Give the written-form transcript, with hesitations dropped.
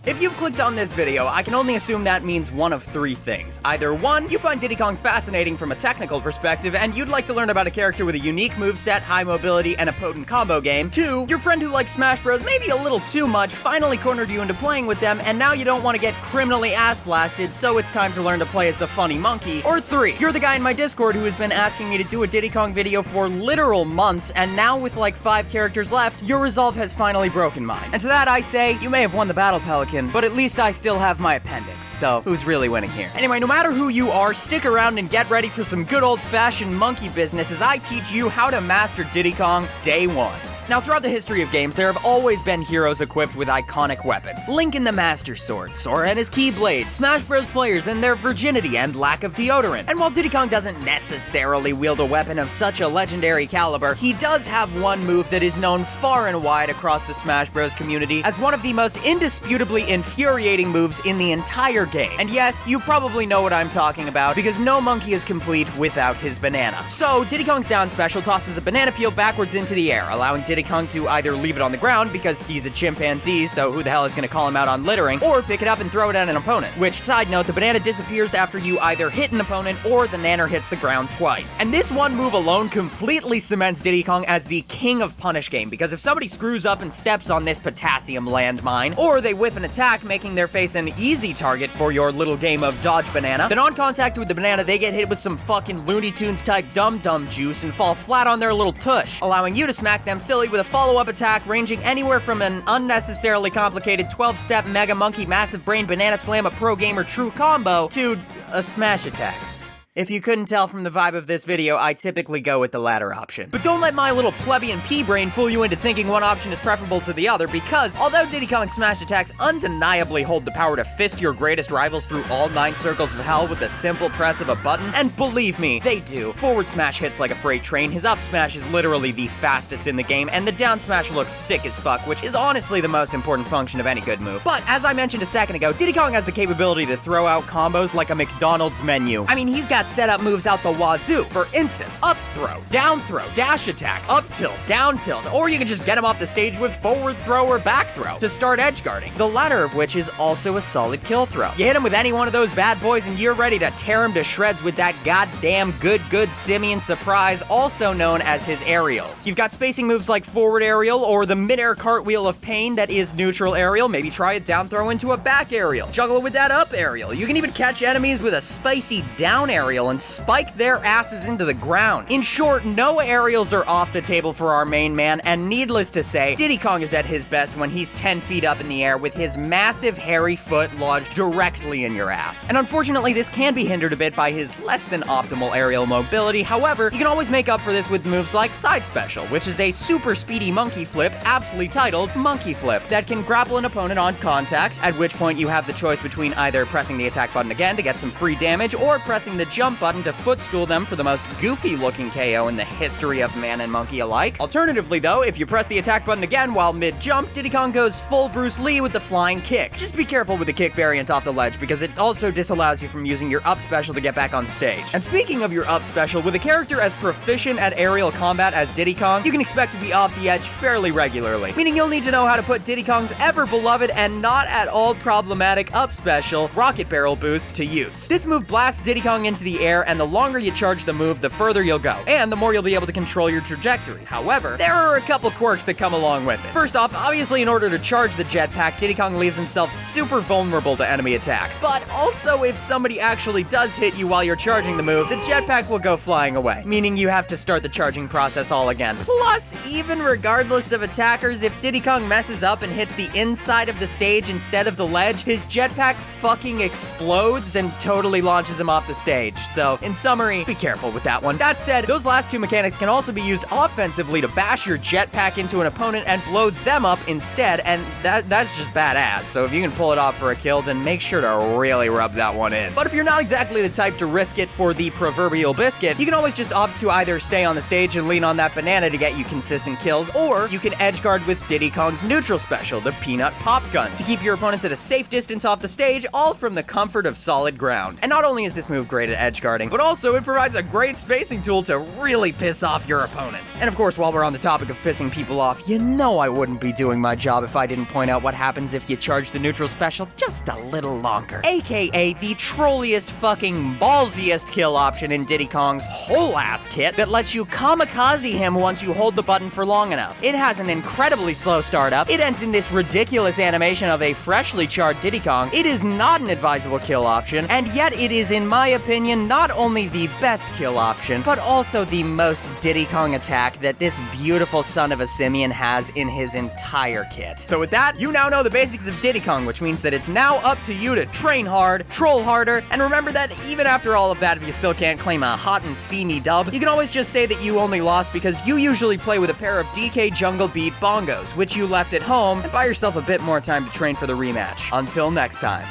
If you've clicked on this video, I can only assume that means one of three things. Either one, you find Diddy Kong fascinating from a technical perspective, and you'd like to learn about a character with a unique moveset, high mobility, and a potent combo game. Two, your friend who likes Smash Bros. Maybe a little too much finally cornered you into playing with them, and now you don't want to get criminally ass blasted, so it's time to learn to play as the funny monkey. Or three, you're the guy in my Discord who has been asking me to do a Diddy Kong video for literal months, and now with like 5 characters left, your resolve has finally broken mine. And to that I say, you may have won the battle, Pelican, but at least I still have my appendix, so who's really winning here? Anyway, no matter who you are, stick around and get ready for some good old-fashioned monkey business as I teach you how to master Diddy Kong day one. Now, throughout the history of games, there have always been heroes equipped with iconic weapons. Link and the Master Sword, Sora and his Keyblade, Smash Bros. Players and their virginity and lack of deodorant. And while Diddy Kong doesn't necessarily wield a weapon of such a legendary caliber, he does have one move that is known far and wide across the Smash Bros. Community as one of the most indisputably infuriating moves in the entire game. And yes, you probably know what I'm talking about, because no monkey is complete without his banana. So, Diddy Kong's down special tosses a banana peel backwards into the air, allowing Diddy Kong to either leave it on the ground because he's a chimpanzee, so who the hell is gonna call him out on littering, or pick it up and throw it at an opponent. Which, side note, the banana disappears after you either hit an opponent or the nanner hits the ground twice. And this one move alone completely cements Diddy Kong as the king of punish game, because if somebody screws up and steps on this potassium landmine, or they whiff an attack, making their face an easy target for your little game of dodge banana, then on contact with the banana, they get hit with some fucking Looney Tunes type dum-dum juice and fall flat on their little tush, allowing you to smack them silly with a follow-up attack ranging anywhere from an unnecessarily complicated 12-step Mega Monkey Massive Brain Banana Slam a Pro Gamer True combo to a smash attack. If you couldn't tell from the vibe of this video, I typically go with the latter option. But don't let my little plebeian pea-brain fool you into thinking one option is preferable to the other, because although Diddy Kong's smash attacks undeniably hold the power to fist your greatest rivals through all 9 circles of hell with the simple press of a button, and believe me, they do. Forward smash hits like a freight train, his up smash is literally the fastest in the game, and the down smash looks sick as fuck, which is honestly the most important function of any good move. But as I mentioned a second ago, Diddy Kong has the capability to throw out combos like a McDonald's menu. I mean, he's got setup moves out the wazoo. For instance, up throw, down throw, dash attack, up tilt, down tilt, or you can just get him off the stage with forward throw or back throw to start edge guarding, the latter of which is also a solid kill throw. You hit him with any one of those bad boys and you're ready to tear him to shreds with that goddamn good Simian surprise, also known as his aerials. You've got spacing moves like forward aerial or the mid-air cartwheel of pain that is neutral aerial. Maybe try a down throw into a back aerial. Juggle it with that up aerial. You can even catch enemies with a spicy down aerial and spike their asses into the ground. In short, no aerials are off the table for our main man, and needless to say, Diddy Kong is at his best when he's 10 feet up in the air with his massive hairy foot lodged directly in your ass. And unfortunately, this can be hindered a bit by his less than optimal aerial mobility. However, you can always make up for this with moves like Side Special, which is a super speedy monkey flip, aptly titled Monkey Flip, that can grapple an opponent on contact, at which point you have the choice between either pressing the attack button again to get some free damage, or pressing the jump button to footstool them for the most goofy-looking KO in the history of man and monkey alike. Alternatively, though, if you press the attack button again while mid-jump, Diddy Kong goes full Bruce Lee with the flying kick. Just be careful with the kick variant off the ledge, because it also disallows you from using your up special to get back on stage. And speaking of your up special, with a character as proficient at aerial combat as Diddy Kong, you can expect to be off the edge fairly regularly, meaning you'll need to know how to put Diddy Kong's ever-beloved and not at all problematic up special, Rocket Barrel Boost, to use. This move blasts Diddy Kong into the air, and the longer you charge the move, the further you'll go, and the more you'll be able to control your trajectory. However, there are a couple quirks that come along with it. First off, obviously in order to charge the jetpack, Diddy Kong leaves himself super vulnerable to enemy attacks, but also if somebody actually does hit you while you're charging the move, the jetpack will go flying away, meaning you have to start the charging process all again. Plus, even regardless of attackers, if Diddy Kong messes up and hits the inside of the stage instead of the ledge, his jetpack fucking explodes and totally launches him off the stage. So, in summary, be careful with that one. That said, those last two mechanics can also be used offensively to bash your jetpack into an opponent and blow them up instead, and that's just badass. So if you can pull it off for a kill, then make sure to really rub that one in. But if you're not exactly the type to risk it for the proverbial biscuit, you can always just opt to either stay on the stage and lean on that banana to get you consistent kills, or you can edge guard with Diddy Kong's neutral special, the Peanut Pop Gun, to keep your opponents at a safe distance off the stage, all from the comfort of solid ground. And not only is this move great at edgeguarding, but also it provides a great spacing tool to really piss off your opponents. And of course, while we're on the topic of pissing people off, you know I wouldn't be doing my job if I didn't point out what happens if you charge the neutral special just a little longer. AKA the trolliest fucking ballsiest kill option in Diddy Kong's whole ass kit that lets you kamikaze him once you hold the button for long enough. It has an incredibly slow startup. It ends in this ridiculous animation of a freshly charred Diddy Kong. It is not an advisable kill option, and yet it is, in my opinion, not only the best kill option, but also the most Diddy Kong attack that this beautiful son of a simian has in his entire kit. So with that, you now know the basics of Diddy Kong, which means that it's now up to you to train hard, troll harder, and remember that even after all of that, if you still can't claim a hot and steamy dub, you can always just say that you only lost because you usually play with a pair of DK Jungle Beat bongos, which you left at home, and buy yourself a bit more time to train for the rematch. Until next time.